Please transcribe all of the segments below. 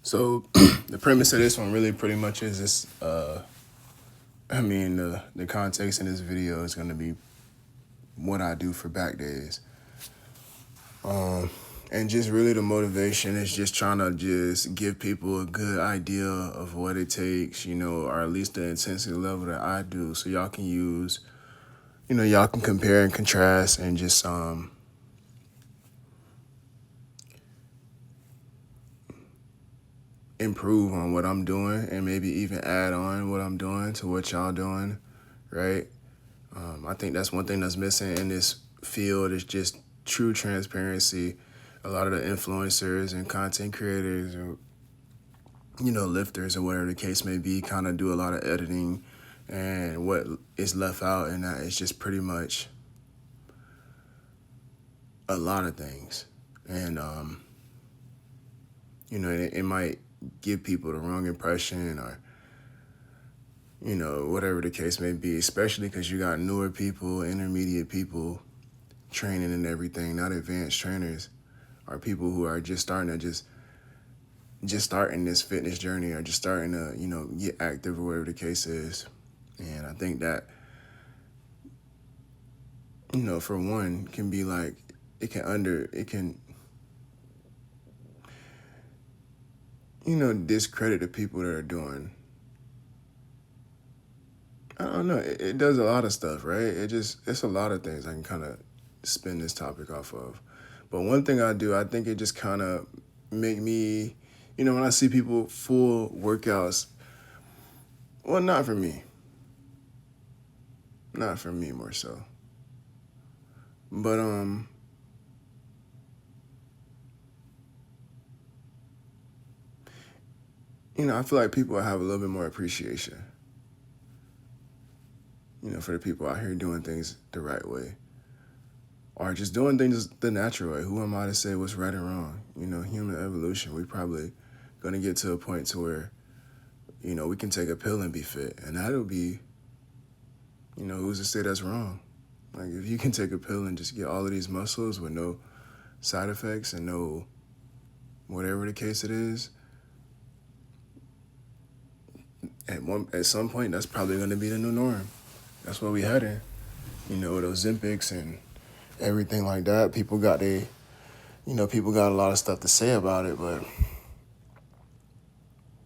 So the premise of this one really pretty much is this. The context in this video is going to be what I do for back days, and just really the motivation is just trying to just give people a good idea of what it takes, or at least the intensity level that I do, so y'all can use, y'all can compare and contrast and just improve on what I'm doing and maybe even add on what I'm doing to what y'all doing, right? I think that's one thing that's missing in this field is just true transparency. A lot of the influencers and content creators or, lifters or whatever the case may be kind of do a lot of editing, and what is left out and that is just pretty much a lot of things. And, it might give people the wrong impression or, whatever the case may be, especially because you got newer people, intermediate people training and everything, not advanced trainers, are people who are just starting to just starting this fitness journey or just starting to, get active or whatever the case is. And I think that, for one, can be like, it can, discredit the people that are doing. I don't know. It does a lot of stuff, right? It's a lot of things I can kind of spin this topic off of. But one thing I do, I think it just kind of make me, when I see people full workouts, well, not for me. Not for me more so. But, I feel like people have a little bit more appreciation, for the people out here doing things the right way. Or just doing things the natural way. Who am I to say what's right or wrong? Human evolution, we probably going to get to a point to where, we can take a pill and be fit. And that'll be, who's to say that's wrong? Like, if you can take a pill and just get all of these muscles with no side effects and no whatever the case it is, at some point, that's probably going to be the new norm. That's what we had in, with those Ozempics and everything like that. People got a lot of stuff to say about it, but,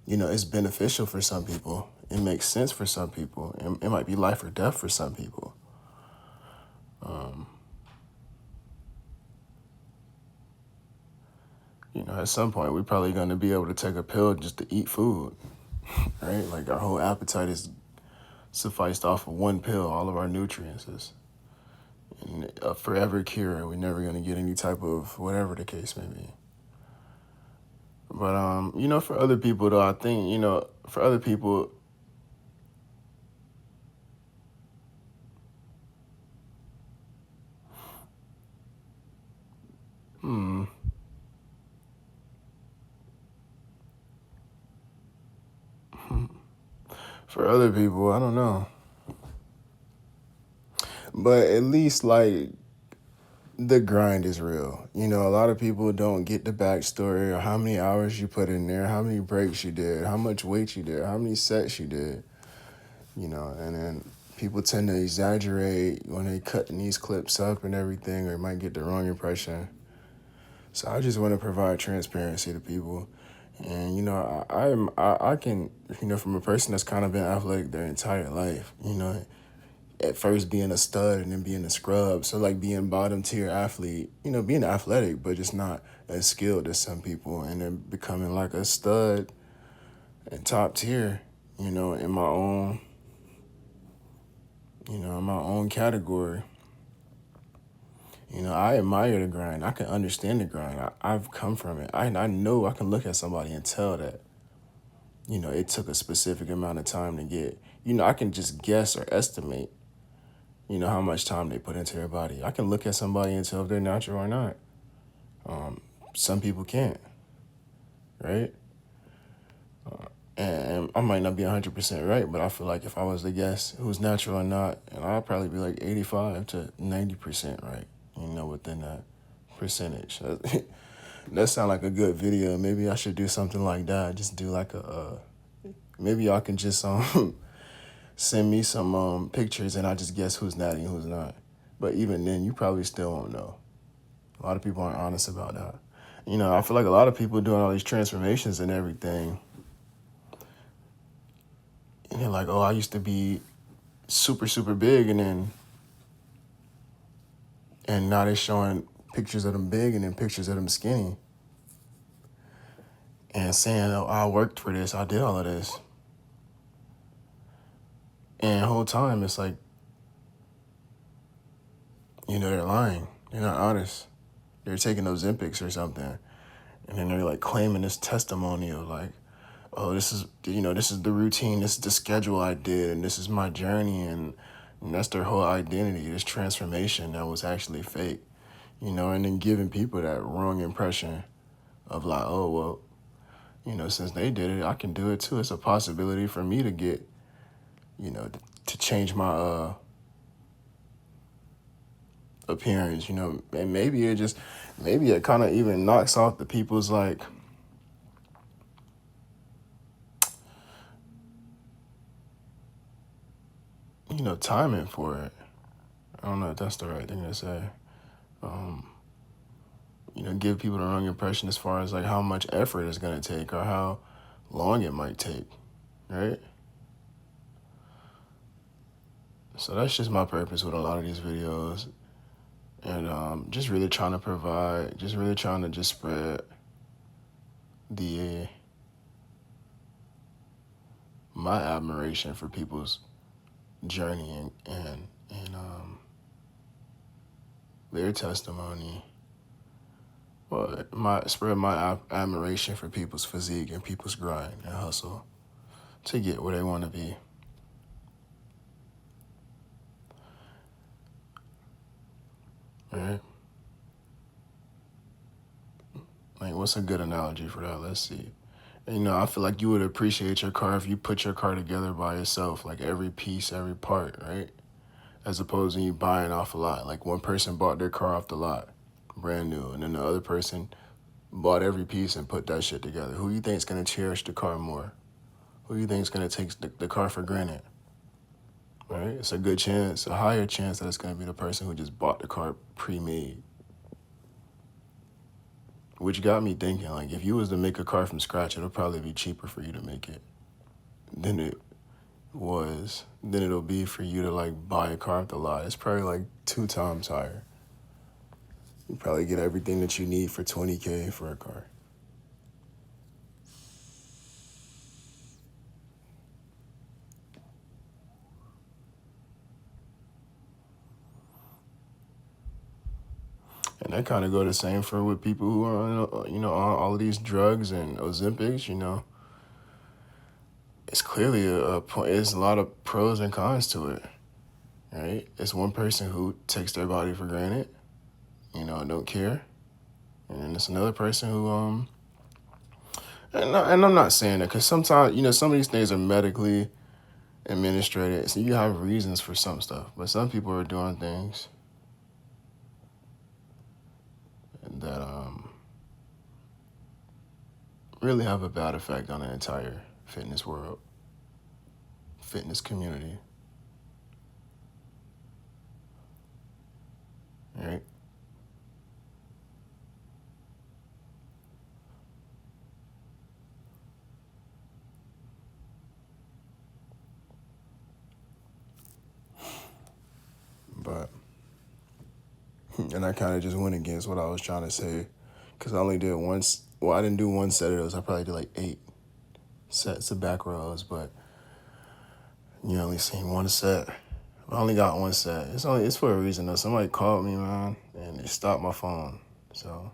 it's beneficial for some people. It makes sense for some people. It might be life or death for some people. At some point, we're probably going to be able to take a pill just to eat food, right? Like, our whole appetite is sufficed off of one pill. All of our nutrients is a forever cure. We're never going to get any type of whatever the case may be. But, for other people, though, I think, for other people, for other people, I don't know. But at least, like, the grind is real. A lot of people don't get the backstory or how many hours you put in there, how many breaks you did, how much weight you did, how many sets you did, and then people tend to exaggerate when they cutting these clips up and everything, or might get the wrong impression. So I just want to provide transparency to people. And, I can, from a person that's kind of been athletic their entire life, at first being a stud and then being a scrub. So like being bottom tier athlete, being athletic, but just not as skilled as some people, and then becoming like a stud and top tier, in my own, in my own category. I admire the grind. I can understand the grind. I've come from it. I know I can look at somebody and tell that, it took a specific amount of time to get, I can just guess or estimate, how much time they put into their body. I can look at somebody and tell if they're natural or not. Some people can't, right? And I might not be 100% right, but I feel like if I was to guess who's natural or not, and I'd probably be like 85 to 90% right, within that percentage. That sound like a good video. Maybe I should do something like that. Just do like maybe y'all can just send me some pictures and I just guess who's natty and who's not. But even then, you probably still won't know. A lot of people aren't honest about that. You know, I feel like a lot of people doing all these transformations and everything. And they're like, oh, I used to be super, super big, and now they're showing pictures of them big and then pictures of them skinny. And saying, oh, I worked for this, I did all of this. And the whole time it's like, you know, they're lying. They're not honest. They're taking those Ozempics or something. And then they're like claiming this testimony of like, oh, this is, you know, this is the routine, this is the schedule I did, and this is my journey. And that's their whole identity, this transformation that was actually fake, you know, and then giving people that wrong impression of like, oh, well, you know, since they did it, I can do it too. It's a possibility for me to get, you know, to change my appearance, you know, and maybe it kind of even knocks off the people's like, you know, timing for it. I don't know if that's the right thing to say. You know, give people the wrong impression as far as like how much effort it's gonna take or how long it might take, right? So that's just my purpose with a lot of these videos. And just really trying to provide, just really trying to just spread the my admiration for people's journey and their testimony. Well, spread my admiration for people's physique and people's grind and hustle to get where they want to be. Right? Like, what's a good analogy for that? Let's see. You know, I feel like you would appreciate your car if you put your car together by yourself, like every piece, every part, right? As opposed to you buying off a lot. Like one person bought their car off the lot, brand new, and then the other person bought every piece and put that shit together. Who you think's gonna cherish the car more? Who you think's gonna take the car for granted? Right? It's a good chance, a higher chance that it's gonna be the person who just bought the car pre-made. Which got me thinking, like, if you was to make a car from scratch, it'll probably be cheaper for you to make it than it'll be for you to like buy a car off the lot. It's probably like 2 times higher. You probably get everything that you need for $20K for a car. And that kind of go the same for with people who are, you know, on all of these drugs and Ozempics, you know. It's clearly a point. There's a lot of pros and cons to it, right? It's one person who takes their body for granted, you know, and don't care. And then it's another person who, and I'm not saying that because sometimes, you know, some of these things are medically administrated, so you have reasons for some stuff. But some people are doing things that really have a bad effect on the entire fitness world, fitness community, right? But, and I kind of just went against what I was trying to say because I only did once. Well, I didn't do one set of those. I probably did like 8 sets of back rows, but you only seen one set. I only got one set. It's for a reason though. Somebody called me, man, and they stopped my phone. So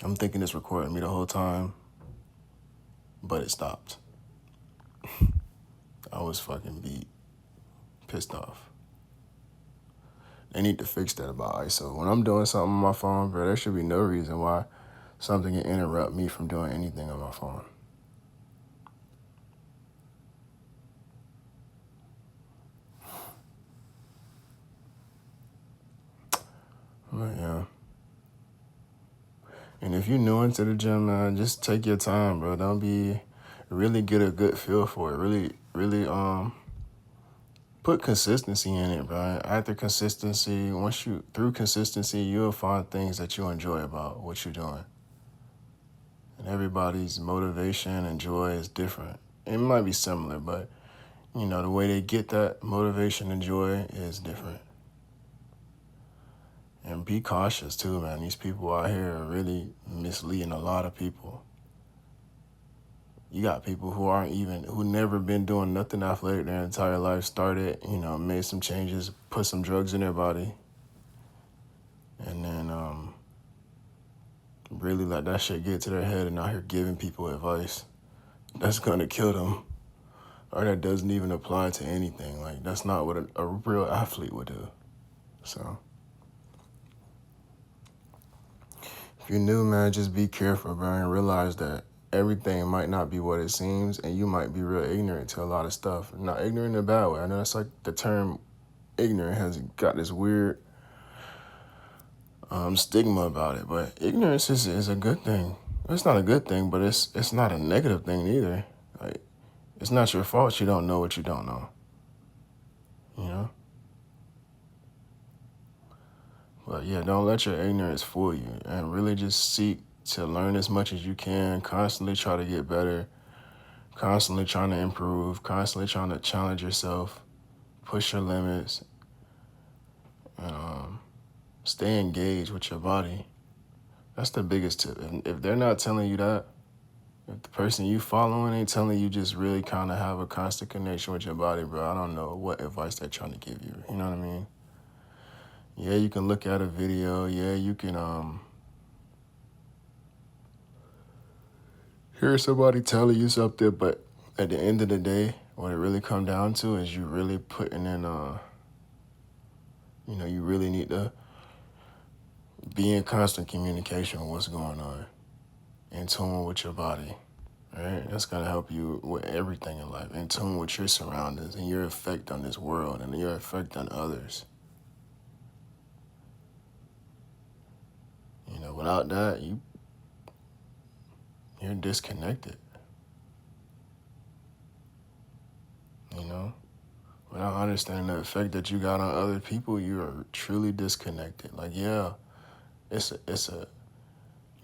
I'm thinking it's recording me the whole time, but it stopped. I was fucking beat, pissed off. They need to fix that about ISO. When I'm doing something on my phone, bro, there should be no reason why something can interrupt me from doing anything on my phone. But yeah. And if you're new into the gym, man, just take your time, bro. Don't be really get a good feel for it. Really put consistency in it, bro. After consistency, once you through consistency, you'll find things that you enjoy about what you're doing. And everybody's motivation and joy is different. It might be similar, but you know, the way they get that motivation and joy is different. And be cautious too, man. These people out here are really misleading a lot of people. You got people who never been doing nothing athletic their entire life, started, made some changes, put some drugs in their body, and then really let that shit get to their head and out here giving people advice that's gonna kill them, or that doesn't even apply to anything. Like, that's not what a real athlete would do. So, if you're new, man, just be careful, bro, and realize that everything might not be what it seems, and you might be real ignorant to a lot of stuff. Not ignorant in a bad way. I know that's like the term ignorant has got this weird stigma about it, but ignorance is a good thing. It's not a good thing, but it's not a negative thing either. Like, it's not your fault you don't know what you don't know. You know? But yeah, don't let your ignorance fool you, and really just seek to learn as much as you can, constantly try to get better, constantly trying to improve, constantly trying to challenge yourself, push your limits, and stay engaged with your body. That's the biggest tip. If they're not telling you that, if the person you following ain't telling you just really kind of have a constant connection with your body, bro, I don't know what advice they're trying to give you. You know what I mean? Yeah, you can look at a video. Yeah, you can hear somebody telling you something, but at the end of the day, what it really come down to is you really putting in, you really need to be in constant communication with what's going on, in tune with your body, right? That's going to help you with everything in life, in tune with your surroundings and your effect on this world and your effect on others. You know, without that, you're disconnected, you know? Without understanding the effect that you got on other people, you are truly disconnected. Like, yeah, it's a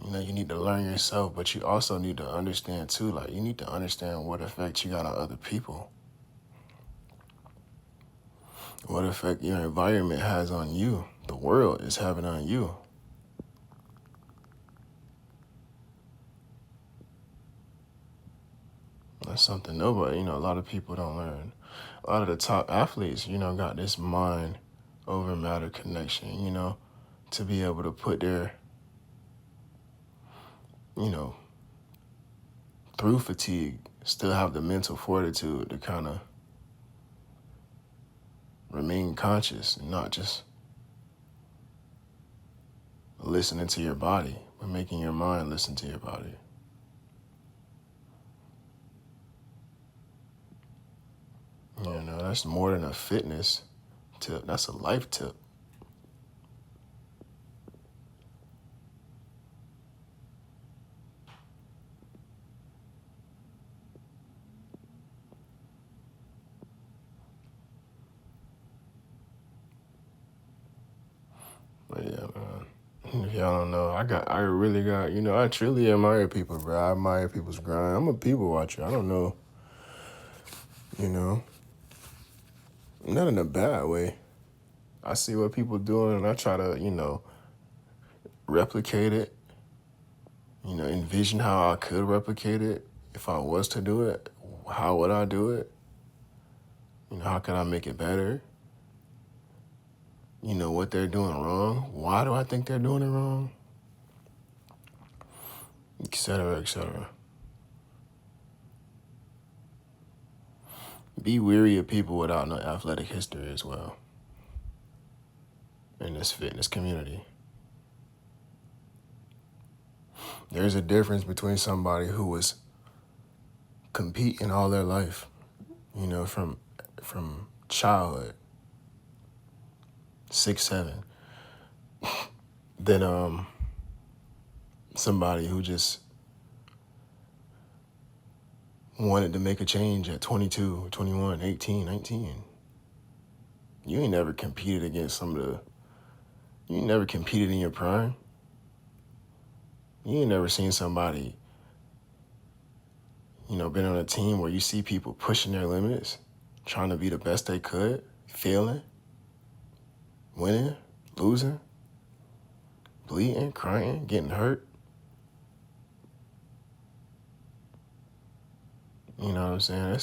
you need to learn yourself, but you also need to understand too, like, you need to understand what effect you got on other people. What effect your environment has on you, the world is having on you. That's something nobody, a lot of people don't learn. A lot of the top athletes, got this mind over matter connection, to be able to put their, through fatigue, still have the mental fortitude to kind of remain conscious and not just listening to your body, but making your mind listen to your body. That's more than a fitness tip. That's a life tip. But yeah, man. If y'all don't know, I really got, I truly admire people, bro. I admire people's grind. I'm a people watcher. I don't know, not in a bad way. I see what people doing and I try to, replicate it, envision how I could replicate it. If I was to do it, how would I do it? How can I make it better? What they're doing wrong. Why do I think they're doing it wrong? Et cetera, et cetera. Be weary of people without no athletic history as well in this fitness community. There's a difference between somebody who was competing all their life, from childhood, 6, 7, then somebody who just wanted to make a change at 22, 21, 18, 19. You ain't never competed against you ain't never competed in your prime. You ain't never seen somebody, been on a team where you see people pushing their limits, trying to be the best they could, failing, winning, losing, bleeding, crying, getting hurt. You know what I'm saying?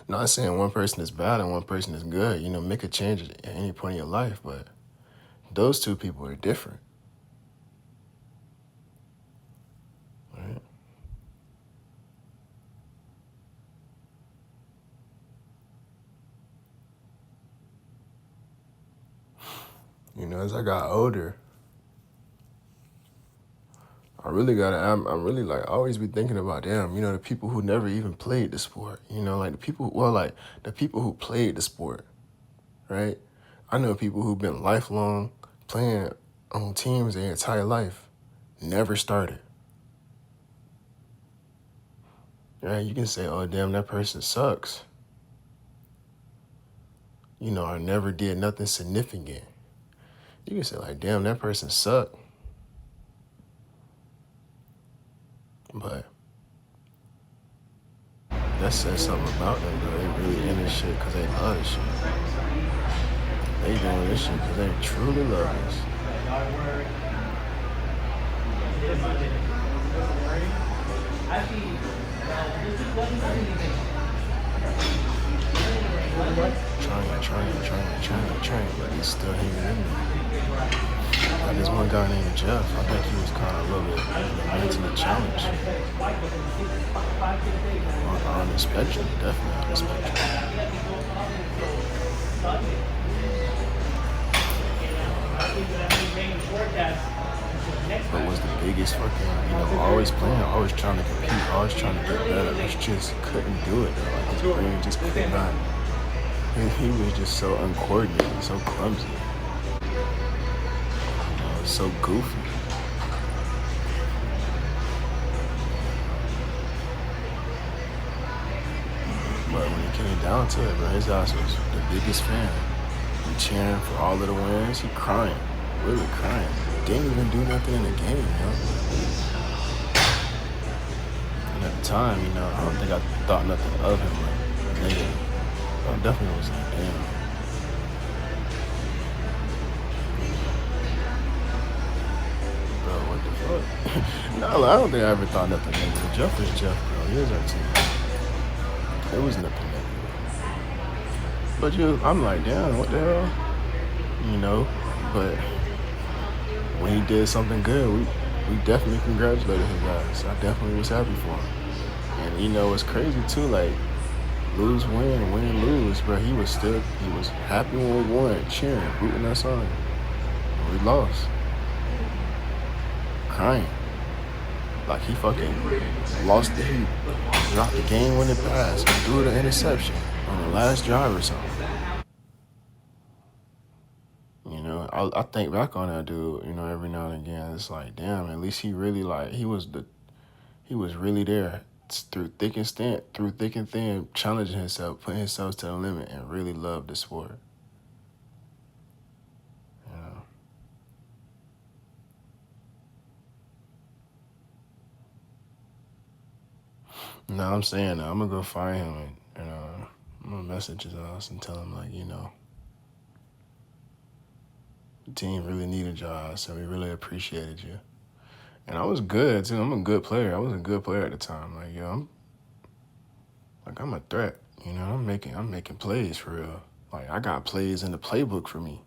Not saying one person is bad and one person is good. Make a change at any point in your life, but those two people are different. Right? As I got older, I'm really like, I always be thinking about them, the people who never even played the sport, like the people who played the sport, right? I know people who've been lifelong playing on teams their entire life, never started, right? You can say, oh, damn, that person sucks, or never did nothing significant. You can say, like, damn, that person sucked, but that says something about them, though. They really in this shit because they love this shit. They doing this shit because they truly love this. Trying, but he's still hanging in there. Like, there's one guy named Jeff. I think he was kind of a little bit mentally challenged. On the spectrum, definitely on the spectrum. But was the biggest fucking, always playing, always trying to compete, always trying to get better. He just couldn't do it, though. Like, his brain just could not. He was just so uncoordinated, so clumsy, so goofy. But when it came down to it, bro, his ass was the biggest fan. He cheering for all of the wins. He crying, really crying. Didn't even do nothing in the game, And at the time, I don't think I thought nothing of him, like, negative. I definitely was like, damn. Bro, what the fuck? No, I don't think I ever thought nothing negative. Jeff is Jeff, bro. He is our team. It was nothing negative. But I'm like, damn, what the hell? But when he did something good, we definitely congratulated his ass. I definitely was happy for him. And it's crazy too, like, lose, win, lose, bro. He was happy when we won, cheering, rooting us on. We lost. Crying. Like, he fucking lost the heat. Dropped the game-winning pass, threw the interception on the last drive or something. I think back on that dude, every now and again. It's like, damn, at least he really, like, he was really there through thick and thin, challenging himself, putting himself to the limit, and really loved the sport. No, I'm saying that. I'm gonna go find him and I'm gonna message his ass and tell him, like, the team really needed y'all, so we really appreciated you. And I was good too. I'm a good player. I was a good player at the time. Like, I'm a threat. I'm making plays for real. Like, I got plays in the playbook for me.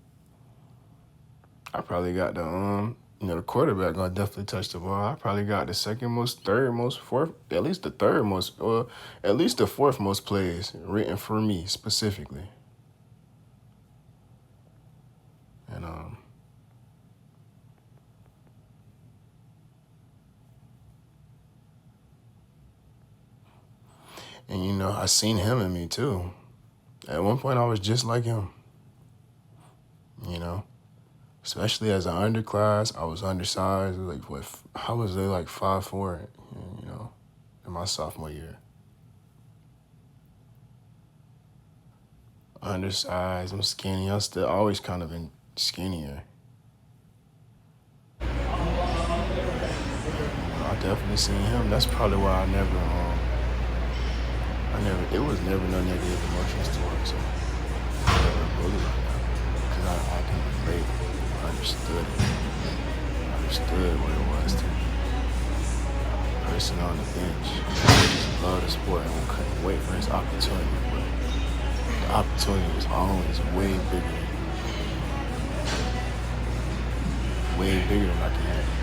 I probably got the quarterback gonna definitely touch the ball. I probably got the second most, third most, fourth, at least the third most, or at least the fourth most plays written for me specifically. And I seen him in me too. At one point, I was just like him. Especially as an underclass, I was undersized. Like what? How was they like 5'4"? You know, in my sophomore year. Undersized, I'm skinny. I'm still always kind of been skinnier. I definitely seen him. That's probably why it was never no negative emotions towards him. I never bullied like that. Because I can relate. I understood it. I understood what it was to be a person on the bench. I just loved the sport and couldn't wait for his opportunity. But the opportunity was always way bigger than I can handle.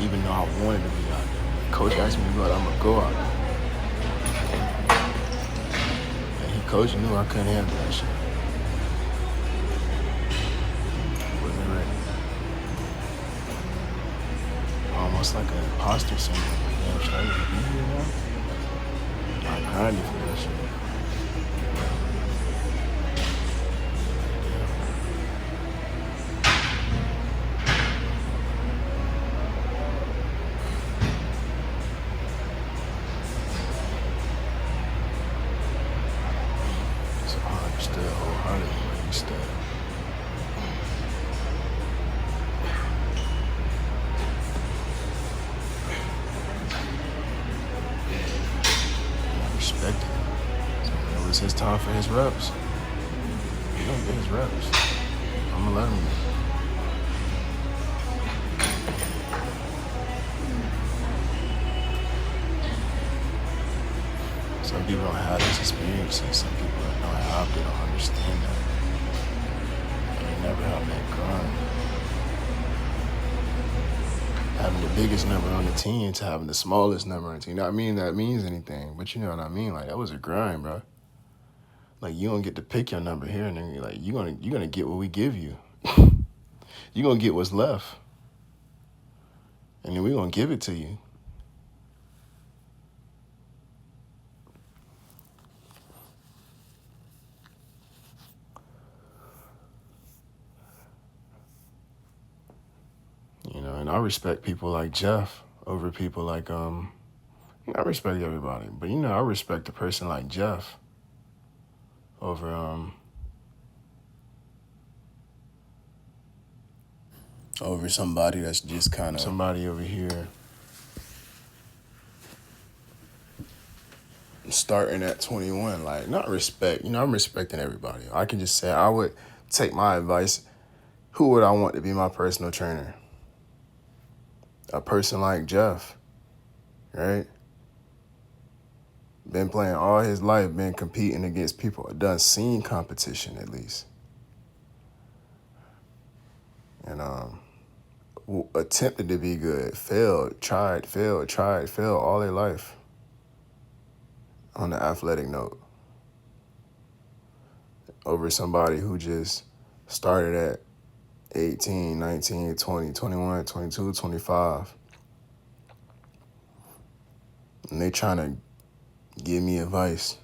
Even though I wanted to be out there. Coach asked me to go out, I'm gonna go out there. And coach knew I couldn't handle that shit. Wasn't ready. Almost like an imposter syndrome. Damn, should I even be here now? I grinded for that shit. So I understood wholeheartedly what he said. I respected him. So when it was his time for his reps, he gonna get his reps. I'm gonna let him. Some people don't have those experiences. Some people don't have, they don't understand that. They never have that grind. Having the biggest number on the team to having the smallest number on the team. Not meaning that means anything, but you know what I mean? Like, that was a grind, bro. Like, you don't get to pick your number here, and then like you're gonna get what we give you. You're gonna get what's left. And then we're gonna give it to you. You know, and I respect people like Jeff over people like I respect everybody, but you know, I respect a person like Jeff over somebody that's just kind of somebody over here starting at 21. Like, not respect. You know, I'm respecting everybody. I can just say I would take my advice. Who would I want to be my personal trainer? A person like Jeff, right? Been playing all his life, been competing against people, done seen competition at least. And attempted to be good, failed, tried, failed all their life on the athletic note. Over somebody who just started at 18, 19, 20, 21, 22, 25. And they trying to give me advice.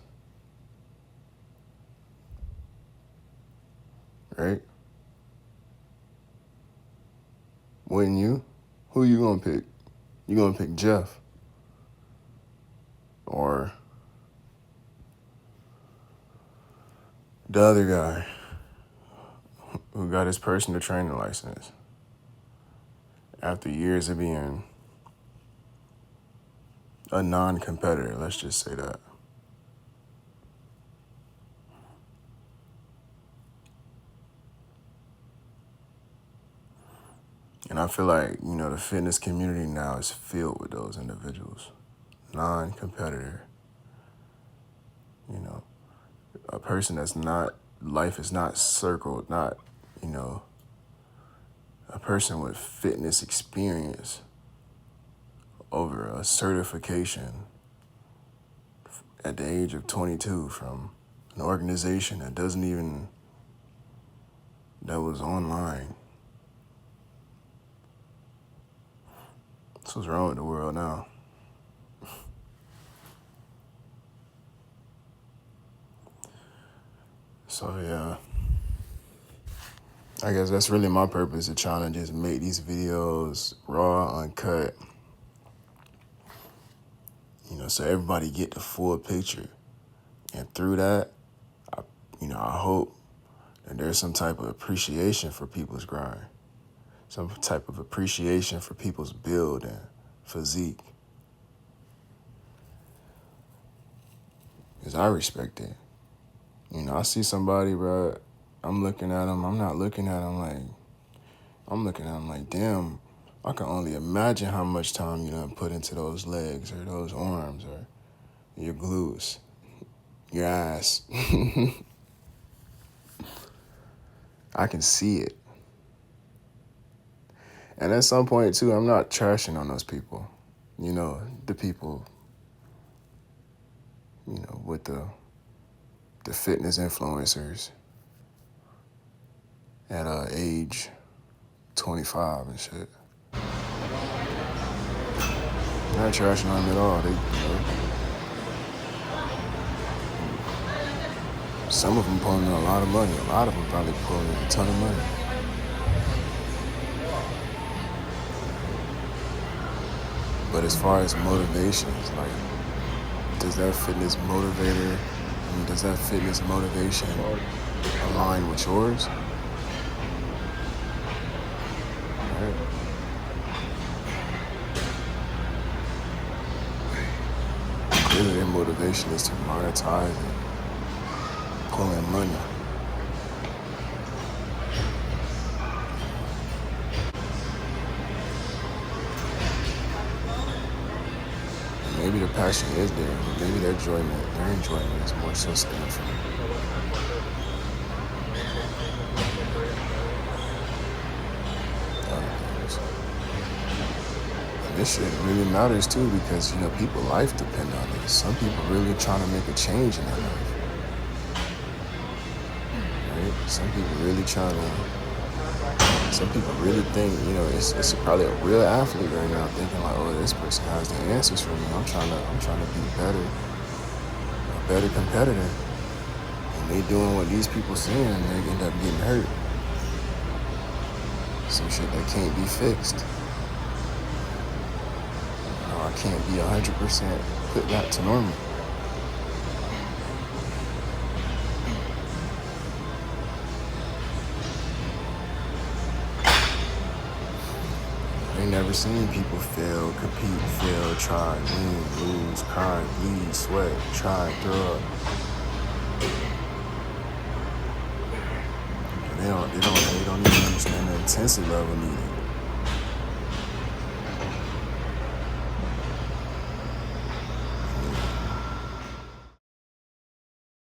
Right? Wouldn't you? Who you gonna pick? You gonna pick Jeff? Or the other guy who got his personal trainer license after years of being a non-competitor, let's just say that. And I feel like, you know, the fitness community now is filled with those individuals. Non-competitor. You know, a person that's not, life is not circled, not, you know, a person with fitness experience over a certification at the age of 22 from an organization that that was online. That's what's wrong with the world now. So, yeah. I guess that's really my purpose of trying to just make these videos raw, uncut, so everybody get the full picture. And through that, I hope that there's some type of appreciation for people's grind, some type of appreciation for people's build and physique. Because I respect it. I see somebody, bro, I'm looking at them, I'm not looking at them like, I'm looking at them like, damn, I can only imagine how much time you done put into those legs or those arms or your glutes, your ass. I can see it. And at some point, too, I'm not trashing on those people. The people, with the fitness influencers at age 25 and shit. I'm not trashing on them at all. Some of them pulling in a lot of money. A lot of them probably pulling in a ton of money. But as far as motivations, like, does that fitness motivation align with yours? Right. Clearly their motivation is to monetize and pull in money. Maybe the passion is there, but maybe their enjoyment is more so stemming from other things. And this shit really matters too because, people's life depend on this. Some people really trying to make a change in their life. Right? Some people really think, it's probably a real athlete right now thinking like, oh, this person has the answers for me. I'm trying to be better, a better competitor. And they doing what these people saying and they end up getting hurt. Some shit that can't be fixed. I can't be 100% put back to normal. I ain't never seen people fail, compete, fail, try, win, lose, cry, bleed, sweat, try, throw up. They don't even understand the intensity level needed.